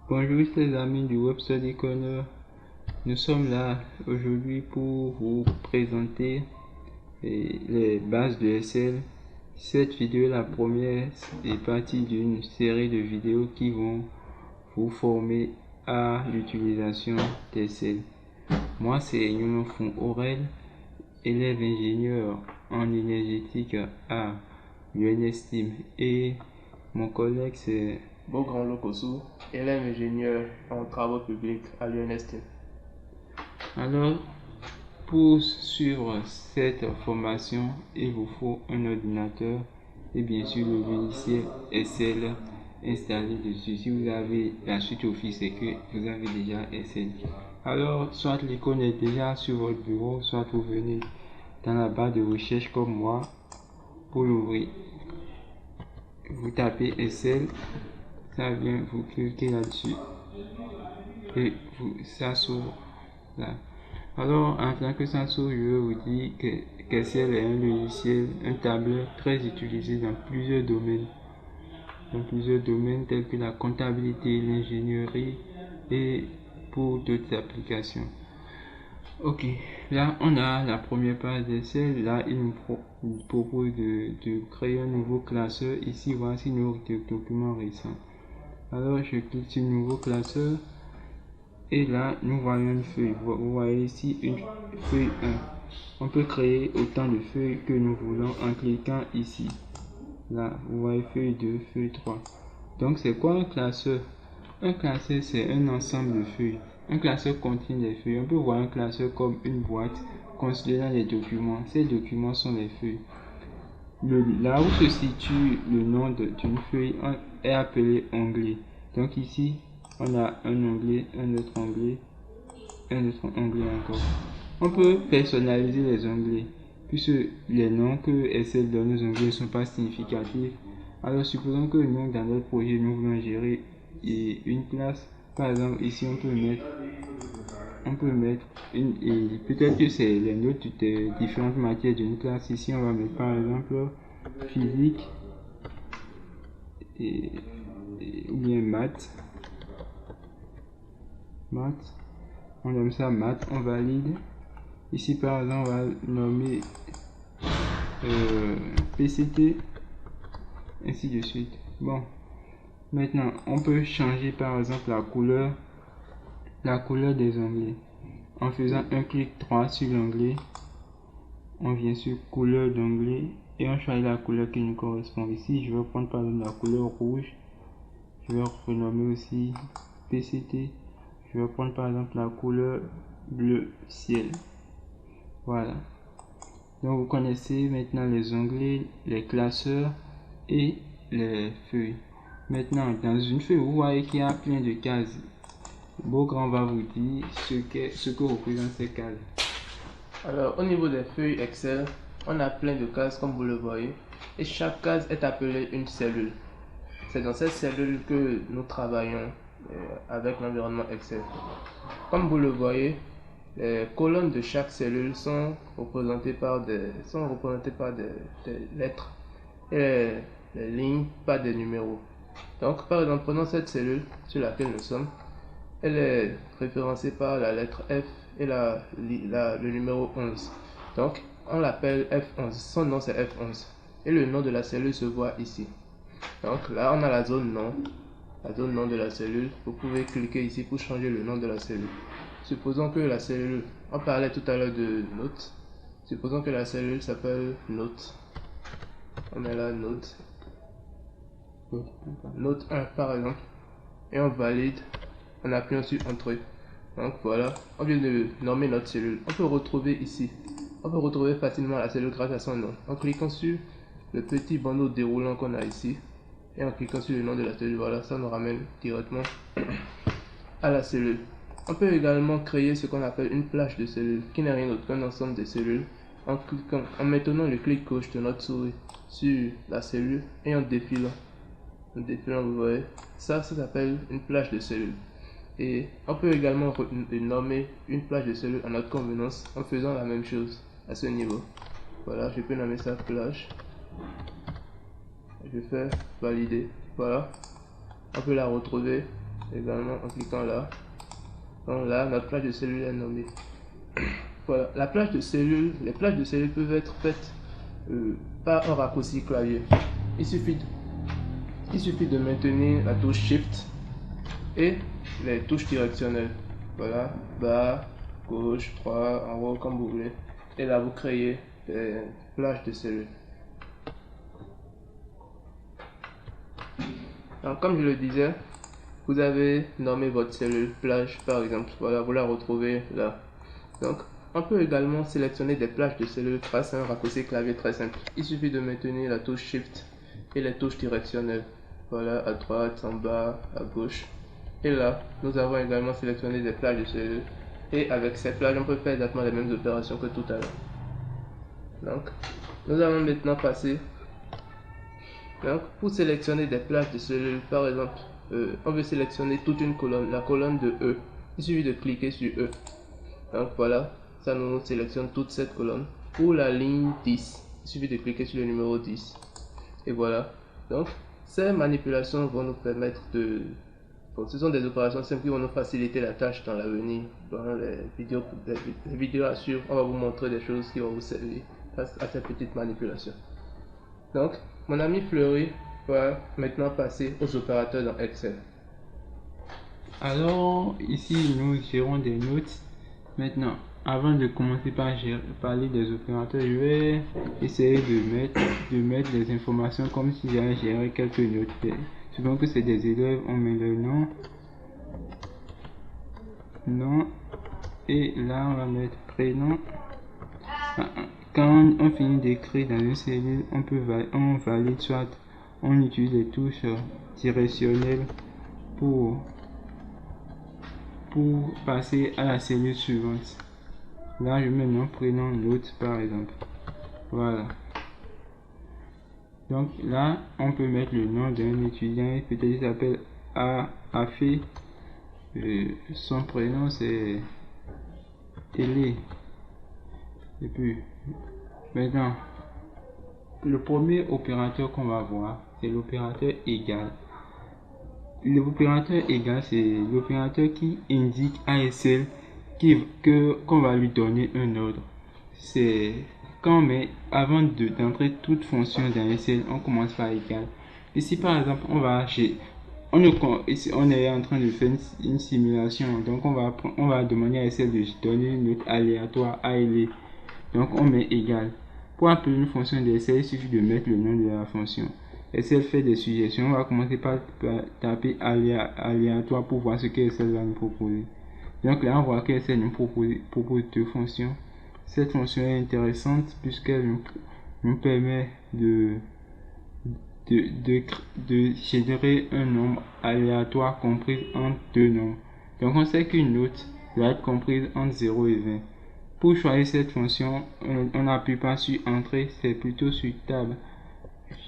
Bonjour les amis du Web Study Corner. Nous sommes là aujourd'hui pour vous présenter les bases de Excel. Cette vidéo, la première, est partie d'une série de vidéos qui vont vous former à l'utilisation d'Excel. Moi, c'est Yonofon Aurel, élève ingénieur en énergétique à l'UNSTIM, et mon collègue c'est Beaugrand Lokosu, élève ingénieur en travaux publics à l'UNST. Alors, pour suivre cette formation, il vous faut un ordinateur et bien sûr le logiciel Excel installé dessus. Si vous avez la suite Office, c'est que vous avez déjà Excel. Alors, soit l'icône est déjà sur votre bureau, soit vous venez dans la barre de recherche comme moi pour l'ouvrir. Vous tapez Excel, ça vient, vous cliquez là-dessus et ça s'ouvre là. Alors, en tant que ça s'ouvre, je vais vous dire qu'Excel est un logiciel, un tableur très utilisé dans plusieurs domaines. Tels que la comptabilité, l'ingénierie et pour d'autres applications. Ok, là on a la première page d'Excel. Là il nous propose de créer un nouveau classeur. Ici voici nos documents récents. Alors je clique sur nouveau classeur et là nous voyons une feuille. Vous voyez ici une feuille 1. On peut créer autant de feuilles que nous voulons en cliquant ici. Là vous voyez feuille 2, feuille 3. Donc c'est quoi un classeur? Un classeur, c'est un ensemble de feuilles. Un classeur contient des feuilles. On peut voir un classeur comme une boîte contenant des documents. Ces documents sont les feuilles. Là où se situe le nom d'une feuille est appelé onglet. Donc ici, on a un onglet, un autre onglet, un autre onglet encore. On peut personnaliser les onglets, puisque les noms que Excel donne aux onglets ne sont pas significatifs. Alors supposons que nous, dans notre projet, nous voulons gérer une classe. Par exemple, ici on peut mettre peut-être que c'est les notes des différentes matières d'une classe. Ici on va mettre par exemple physique ou bien maths. On nomme ça maths, on valide. Ici par exemple on va nommer PCT, ainsi de suite. Bon, maintenant on peut changer par exemple la couleur des onglets en faisant un clic droit sur l'onglet. On vient sur couleur d'onglet et on choisit la couleur qui nous correspond. Ici je vais prendre par exemple la couleur rouge. Je vais renommer aussi PCT. Je vais prendre par exemple la couleur bleu ciel. Voilà. Donc vous connaissez maintenant les onglets, les classeurs et les feuilles. Maintenant, dans une feuille, vous voyez qu'il y a plein de cases. Beaugrand va vous dire ce que représentent ces cases. Alors, au niveau des feuilles Excel, on a plein de cases comme vous le voyez. Et chaque case est appelée une cellule. C'est dans cette cellule que nous travaillons avec l'environnement Excel. Comme vous le voyez, les colonnes de chaque cellule sont représentées par des lettres et les lignes par des numéros. Donc par exemple, prenons cette cellule sur laquelle nous sommes. Elle est référencée par la lettre F et le numéro 11. Donc on l'appelle F11. Son nom c'est F11. Et le nom de la cellule se voit ici. Donc là on a la zone nom de la cellule. Vous pouvez cliquer ici pour changer le nom de la cellule. Supposons que la cellule, on parlait tout à l'heure de note. Supposons que la cellule s'appelle note. On met là note. Note 1 par exemple. Et on valide en appuyant sur entrée. Donc voilà, on vient de nommer notre cellule. On peut retrouver ici. On peut retrouver facilement la cellule grâce à son nom. En cliquant sur le petit bandeau déroulant qu'on a ici. Et en cliquant sur le nom de la cellule, voilà, ça nous ramène directement à la cellule. On peut également créer ce qu'on appelle une plage de cellules, qui n'est rien d'autre qu'un ensemble de cellules. En maintenant le clic gauche de notre souris sur la cellule et en défilant, vous voyez, ça s'appelle une plage de cellules. Et on peut également nommer une plage de cellules à notre convenance en faisant la même chose à ce niveau. Voilà, je peux nommer ça plage. Je fais valider. Voilà, on peut la retrouver également en cliquant là. Donc là, notre plage de cellules est nommée. Voilà, la plage de cellules, les plages de cellules peuvent être faites par un raccourci clavier. Il suffit de maintenir la touche Shift et les touches directionnelles. Voilà, bas, gauche, droit, en haut, comme vous voulez. Et là, vous créez des plages de cellules. Alors, comme je le disais, vous avez nommé votre cellule plage par exemple. Voilà, vous la retrouvez là. Donc, on peut également sélectionner des plages de cellules grâce à un raccourci clavier très simple. Il suffit de maintenir la touche Shift et les touches directionnelles. Voilà, à droite, en bas, à gauche. Et là, nous avons également sélectionné des plages de cellules. Et avec ces plages, on peut faire exactement les mêmes opérations que tout à l'heure. Donc, nous allons maintenant passer. Donc, pour sélectionner des plages de cellules, par exemple, on veut sélectionner toute une colonne, la colonne de E. Il suffit de cliquer sur E. Donc voilà, ça nous sélectionne toute cette colonne. Pour la ligne 10, il suffit de cliquer sur le numéro 10. Et voilà. Donc, ces manipulations vont nous permettre de... Bon, ce sont des opérations simples qui vont nous faciliter la tâche dans l'avenir. Dans les vidéos à suivre, on va vous montrer des choses qui vont vous servir à ces petites manipulations. Donc, mon ami Fleury va maintenant passer aux opérateurs dans Excel. Alors, ici, nous gérons des notes. Maintenant, avant de commencer par parler des opérateurs, je vais essayer de mettre des informations comme si j'allais gérer quelques notes. Souvent que c'est des élèves, on met le nom, et là on va mettre prénom. Quand on finit d'écrire dans une cellule, on valide, soit on utilise les touches directionnelles pour passer à la cellule suivante. Là je mets nom, prénom, note par exemple. Voilà. Donc là on peut mettre le nom d'un étudiant, peut-être il s'appelle Afé, son prénom c'est Télé. Et puis maintenant le premier opérateur qu'on va voir, c'est l'opérateur égal. L'opérateur égal, c'est l'opérateur qui indique à Excel qu'on va lui donner un ordre. C'est quand on met, avant d'entrer toute fonction dans Excel, on commence par égal. Ici par exemple, on est en train de faire une simulation, donc on va demander à Excel de donner une note aléatoire A et B. Donc on met égal. Pour appeler une fonction d'Excel, il suffit de mettre le nom de la fonction. Excel fait des suggestions. On va commencer par taper aléatoire pour voir ce que Excel va nous proposer. Donc là, on voit que Excel nous propose deux fonctions. Cette fonction est intéressante puisqu'elle nous permet de générer un nombre aléatoire compris entre deux nombres. Donc on sait qu'une note va être comprise entre 0 et 20. Pour choisir cette fonction, on n'appuie pas sur Entrée, c'est plutôt sur Table.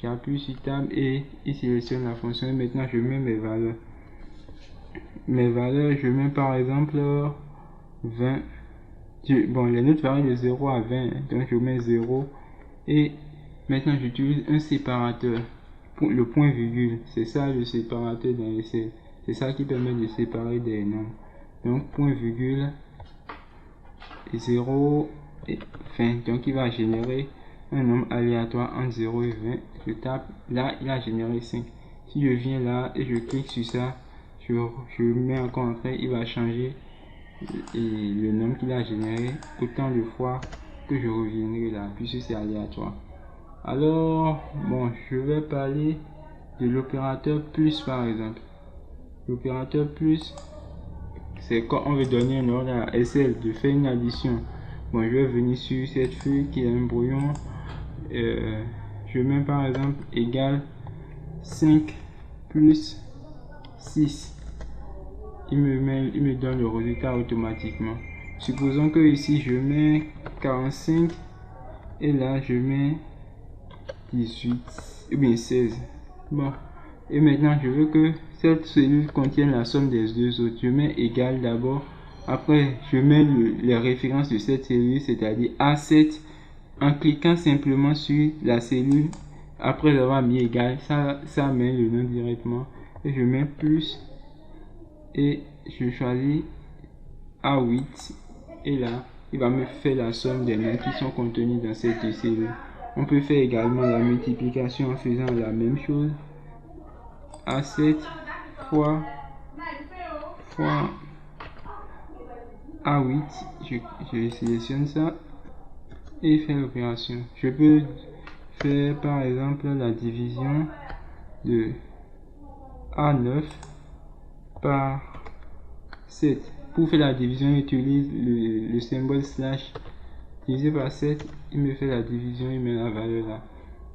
J'appuie sur Table et il sélectionne la fonction. Et maintenant, je mets mes valeurs. Mes valeurs, je mets par exemple 20. Bon, les notes varient de 0 à 20, donc je mets 0. Et maintenant, j'utilise un séparateur. Le point virgule, c'est ça le séparateur dans Excel. C'est ça qui permet de séparer des nombres. Donc, point virgule. 0 et 20, donc il va générer un nombre aléatoire entre 0 et 20. Je tape là, il a généré 5. Si je viens là et je clique sur ça, je mets encore entrée, il va changer le nombre qu'il a généré autant de fois que je reviendrai là, puisque c'est aléatoire. Alors bon, je vais parler de l'opérateur plus par exemple. L'opérateur plus, c'est quand on veut donner un ordre à Excel de faire une addition. Bon, je vais venir sur cette feuille qui est un brouillon. Je mets par exemple égal 5 plus 6. Il me donne le résultat automatiquement. Supposons que ici je mets 45 et là je mets 18 ou bien 16. Bon. Et maintenant, je veux que cette cellule contienne la somme des deux autres. Je mets égal d'abord. Après, je mets les références de cette cellule, c'est-à-dire A7. En cliquant simplement sur la cellule, après avoir mis égal, ça met le nom directement. Et je mets plus et je choisis A8 et là il va me faire la somme des nombres qui sont contenus dans cette cellule. On peut faire également la multiplication en faisant la même chose. A7 fois A8, je sélectionne ça et faire l'opération. Je peux faire par exemple la division de A9 par 7. Pour faire la division, j'utilise le symbole slash divisé par 7. Il me fait la division, il met la valeur là.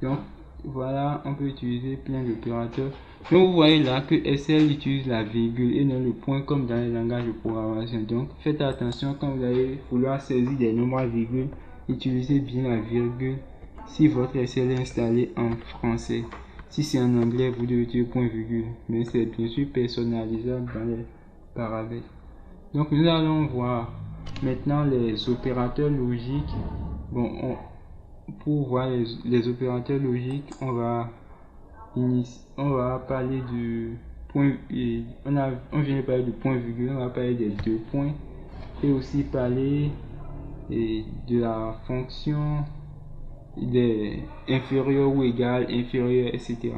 Donc voilà, on peut utiliser plein d'opérateurs. Donc vous voyez là que SL utilise la virgule et non le point comme dans les langages de programmation. Donc faites attention quand vous allez vouloir saisir des nombres à virgule, utilisez bien la virgule si votre SL est installé en français. Si c'est en anglais, vous devez utiliser point virgule, mais c'est bien sûr personnalisable dans les paramètres. Donc nous allons voir maintenant les opérateurs logiques. Bon, pour voir les opérateurs logiques, on va parler du point, on vient de parler du point virgule, on va parler des deux points et aussi parler de la fonction des inférieur ou égal, inférieur, etc.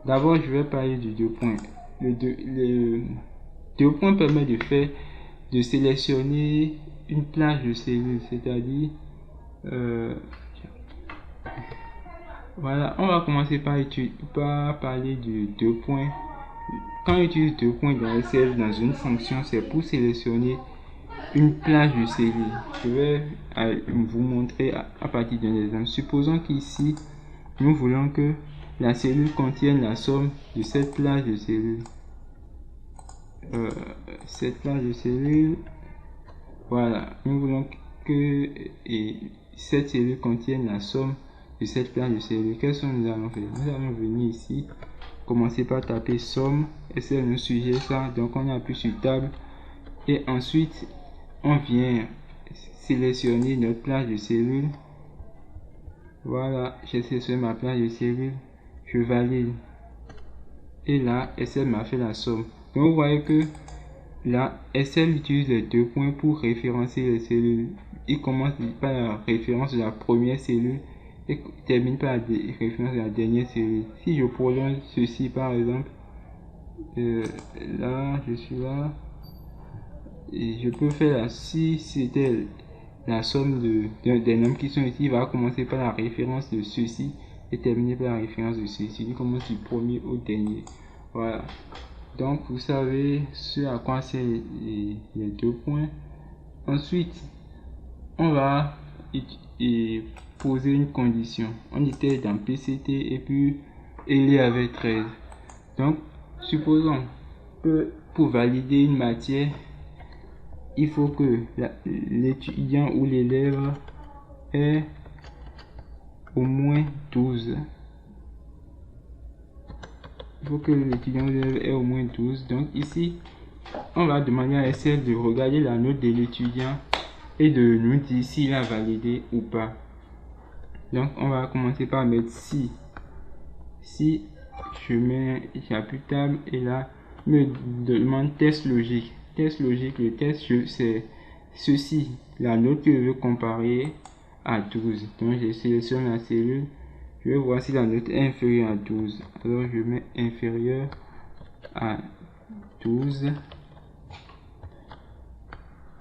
D'abord, je vais parler du deux points. Le deux points permet de sélectionner une plage de cellules, c'est-à-dire voilà, on va commencer par parler du deux points. Quand on utilise deux points dans SL dans une fonction, c'est pour sélectionner une plage de cellules. Je vais vous montrer à partir d'un exemple. Supposons qu'ici, nous voulons que la cellule contienne la somme de cette plage de cellules. Cette plage de cellules, voilà, nous voulons que cette cellule contienne la somme de cette plage de cellules. Qu'est-ce que nous allons faire? Nous allons venir ici, commencer par taper somme, et c'est nous suggère ça, donc on appuie sur table, et ensuite on vient sélectionner notre plage de cellules. Voilà, j'ai sélectionné ma plage de cellules, je valide, et là SL m'a fait la somme. Donc vous voyez que là SL utilise les deux points pour référencer les cellules. Il commence par la référence de la première cellule et termine par la référence de la dernière cellule. Si je prolonge ceci par exemple, là je suis là et je peux faire là, si c'était la somme des nombres qui sont ici, il va commencer par la référence de ceci et terminer par la référence de ceci. Il commence du premier au dernier. Voilà. Donc vous savez ce à quoi c'est les deux points. Ensuite, on va poser une condition. On était dans PCT et puis il y avait 13. Donc, supposons que pour valider une matière, il faut que l'étudiant ou l'élève ait au moins 12. Il faut que l'étudiant ou l'élève ait au moins 12. Donc ici, on va demander à SL de regarder la note de l'étudiant et de nous dire s'il a validé ou pas. Donc on va commencer par mettre si j'appuie table et là me demande test logique. Test logique, le test c'est ceci, la note que je veux comparer à 12. Donc je sélectionne la cellule, je vais voir si la note est inférieure à 12. Alors je mets inférieur à 12.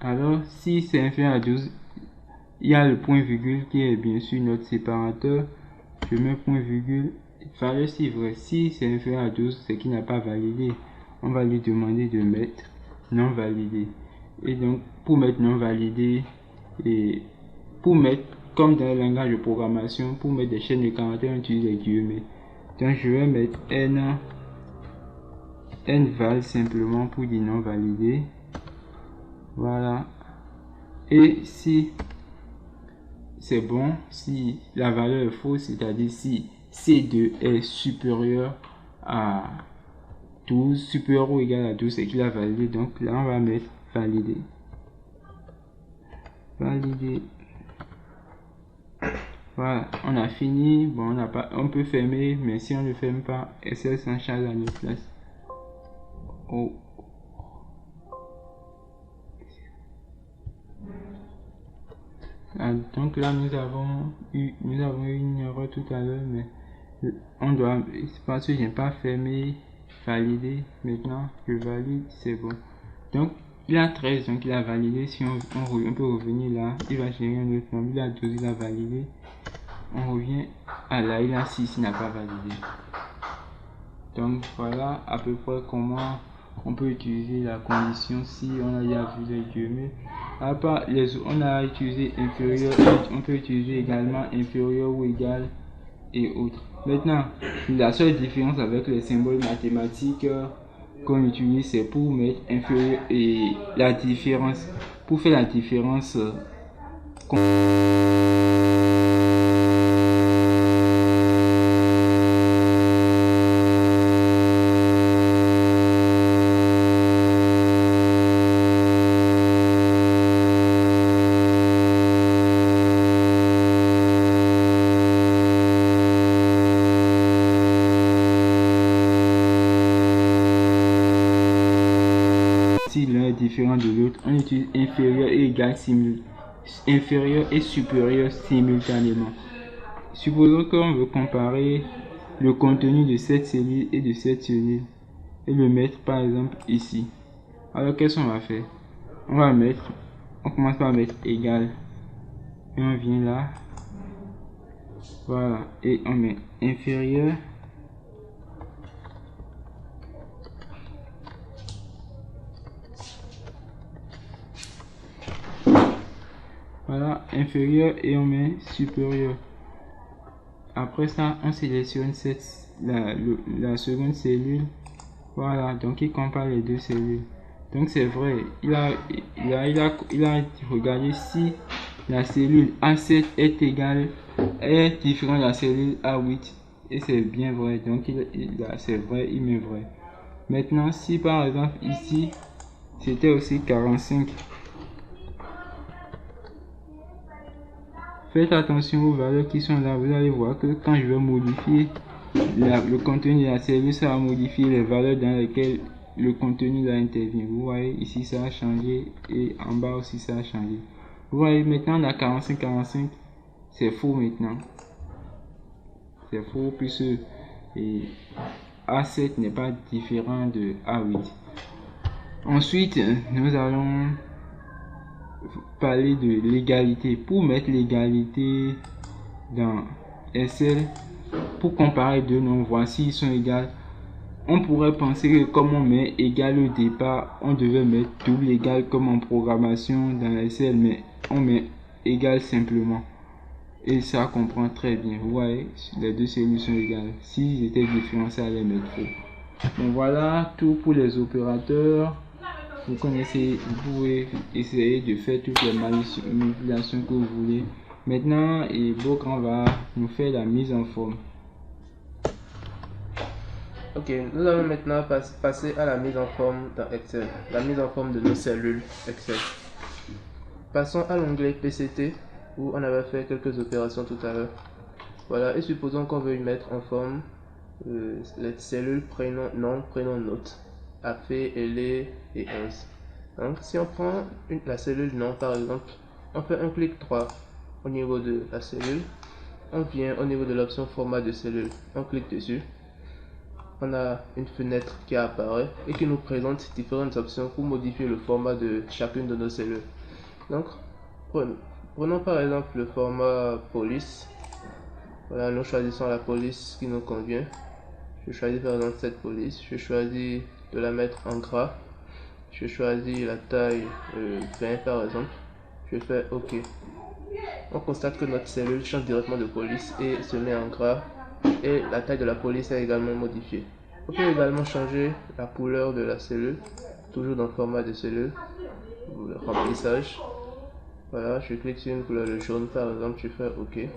Alors si c'est inférieur à 12, il y a le point virgule qui est bien sûr notre séparateur. Je mets point virgule, valeur si vrai. Si c'est inférieur à 12, c'est qu'il n'a pas validé. On va lui demander de mettre non validé. Et donc pour mettre non validé, et pour mettre comme dans le langage de programmation, pour mettre des chaînes de caractères, on utilise les guillemets. Donc je vais mettre n val simplement pour dire non validé. Voilà. Et si c'est bon, si la valeur est fausse, c'est-à-dire si C2 est supérieur à 12, supérieur ou égal à 12, c'est qu'il a validé. Donc là, on va mettre validé. Validé. Voilà, on a fini. Bon, on peut fermer, mais si on ne ferme pas, SL s'en charge à notre place. Oh. Donc là, nous avons eu une erreur tout à l'heure, mais on doit, c'est parce que je n'ai pas fermé valider. Maintenant, je valide, c'est bon. Donc, il a 13, donc il a validé. Si on peut revenir là, il va générer un autre nombre. Il a 12, il a validé. On revient à là, il a 6, il n'a pas validé. Donc voilà à peu près comment on peut utiliser la condition si on a déjà vu les guillemets. À part les on a utilisé inférieur, on peut utiliser également inférieur ou égal et autres. Maintenant, la seule différence avec les symboles mathématiques qu'on utilise, c'est pour mettre inférieur et la différence. Pour faire la différence, si l'un est différent de l'autre, on utilise inférieur et égal inférieur et supérieur simultanément. Supposons qu'on veut comparer le contenu de cette cellule et de cette cellule et le mettre par exemple ici. Alors qu'est-ce qu'on va faire? On commence par mettre égal et on vient là, voilà, et on met inférieur voilà, inférieur et on met supérieur. Après ça, on sélectionne la seconde cellule. Voilà, donc il compare les deux cellules. Donc c'est vrai, il a regardé si la cellule A7 est différente de la cellule A8. Et c'est bien vrai, donc c'est vrai, il met vrai. Maintenant, si par exemple ici, c'était aussi 45. Faites attention aux valeurs qui sont là. Vous allez voir que quand je vais modifier le contenu de la cellule, ça va modifier les valeurs dans lesquelles le contenu là intervient. Vous voyez, ici ça a changé et en bas aussi ça a changé. Vous voyez, maintenant on a 45. C'est faux maintenant. C'est faux puisque A7 n'est pas différent de A8. Ensuite, nous allons parler de l'égalité. Pour mettre l'égalité dans Excel, pour comparer deux nombres, voici ils sont égaux. On pourrait penser que comme on met égal au départ, on devait mettre double égal comme en programmation dans Excel, mais on met égal simplement. Et ça comprend très bien. Vous voyez, les deux cellules sont égales. S'ils étaient différents, ça allait mettre faux. Bon, voilà tout pour les opérateurs. Vous connaissez, vous pouvez essayer de faire toutes les manipulations que vous voulez. Maintenant, Beaugrand va nous faire la mise en forme. Ok, nous allons maintenant passer à la mise en forme dans Excel. La mise en forme de nos cellules Excel. Passons à l'onglet PCT où on avait fait quelques opérations tout à l'heure. Voilà, et supposons qu'on veut y mettre en forme les cellules prénom, nom, prénom, note, AP, LE et 11. Donc, si on prend la cellule nom par exemple, on fait un clic droit au niveau de la cellule, on vient au niveau de l'option format de cellule, on clique dessus. On a une fenêtre qui apparaît et qui nous présente différentes options pour modifier le format de chacune de nos cellules. Donc, prenons par exemple le format police. Voilà, nous choisissons la police qui nous convient. Je choisis par exemple cette police. Je choisis de la mettre en gras. Je choisis la taille 20 par exemple. Je fais OK. On constate que notre cellule change directement de police et se met en gras. Et la taille de la police est également modifiée. On peut également changer la couleur de la cellule, toujours dans le format de cellule, le remplissage. Voilà, je clique sur une couleur de jaune par exemple, je fais OK.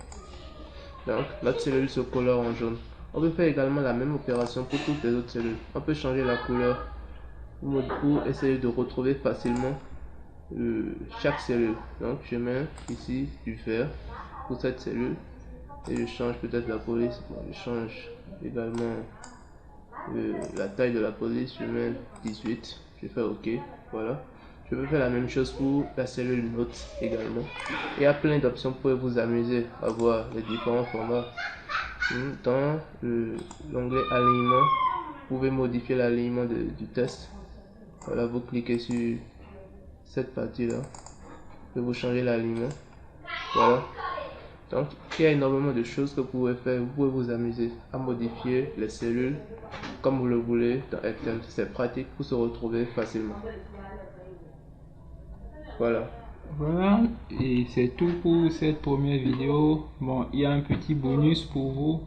Donc notre cellule se colore en jaune. On peut faire également la même opération pour toutes les autres cellules. On peut changer la couleur pour essayer de retrouver facilement chaque cellule. Donc je mets ici du vert pour cette cellule. Et je change peut-être la police. Bon, je change également la taille de la police. Je mets 18. Je fais OK. Voilà. Je vais faire la même chose pour la cellule note également. Il y a plein d'options pour vous amuser à voir les différents formats. Dans l'onglet alignement, vous pouvez modifier l'alignement du test. Voilà, vous cliquez sur cette partie-là et vous changez l'alignement. Voilà. Donc, il y a énormément de choses que vous pouvez faire. Vous pouvez vous amuser à modifier les cellules comme vous le voulez dans Excel. C'est pratique pour se retrouver facilement. Voilà. Voilà, et c'est tout pour cette première vidéo. Bon, il y a un petit bonus pour vous.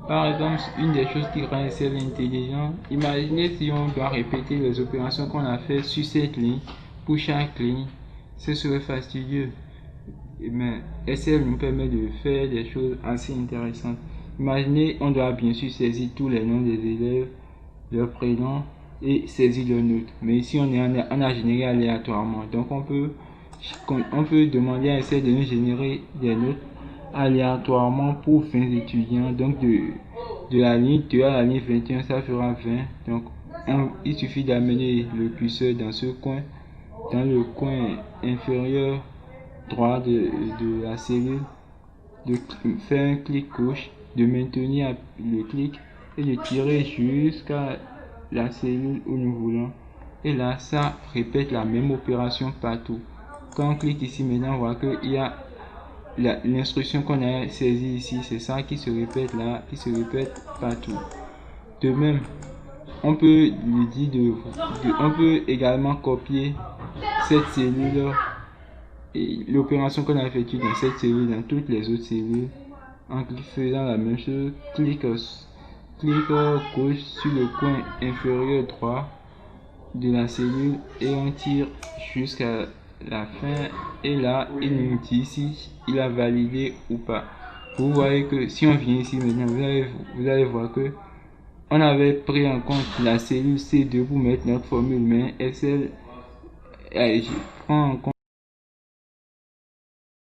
Par exemple, une des choses qui rend Excel intelligent, imaginez si on doit répéter les opérations qu'on a fait sur cette ligne pour chaque ligne, ce serait fastidieux. Mais Excel nous permet de faire des choses assez intéressantes. Imaginez, on doit bien sûr saisir tous les noms des élèves, leurs prénoms et saisir leurs notes. Mais ici, on a généré aléatoirement. Donc, on peut demander à Excel de nous générer des notes aléatoirement pour 20 étudiants. Donc, de la ligne 2 à la ligne 21, ça fera 20. Donc, il suffit d'amener le curseur dans ce coin, dans le coin inférieur droit de la cellule, de faire un clic gauche, de maintenir le clic et de tirer jusqu'à la cellule où nous voulons. Et là, ça répète la même opération partout. Quand on clique ici maintenant, on voit qu'il y a l'instruction qu'on a saisie ici, c'est ça qui se répète là, qui se répète partout. De même, on peut lui dire on peut également copier cette cellule et l'opération qu'on a effectuée dans cette cellule dans toutes les autres cellules en faisant la même chose. Clic gauche sur le coin inférieur droit de la cellule et on tire jusqu'à la fin, et là il nous dit si il a validé ou pas. Vous voyez que si on vient ici maintenant, vous allez voir que on avait pris en compte la cellule C2 pour mettre notre formule, mais Excel prend en compte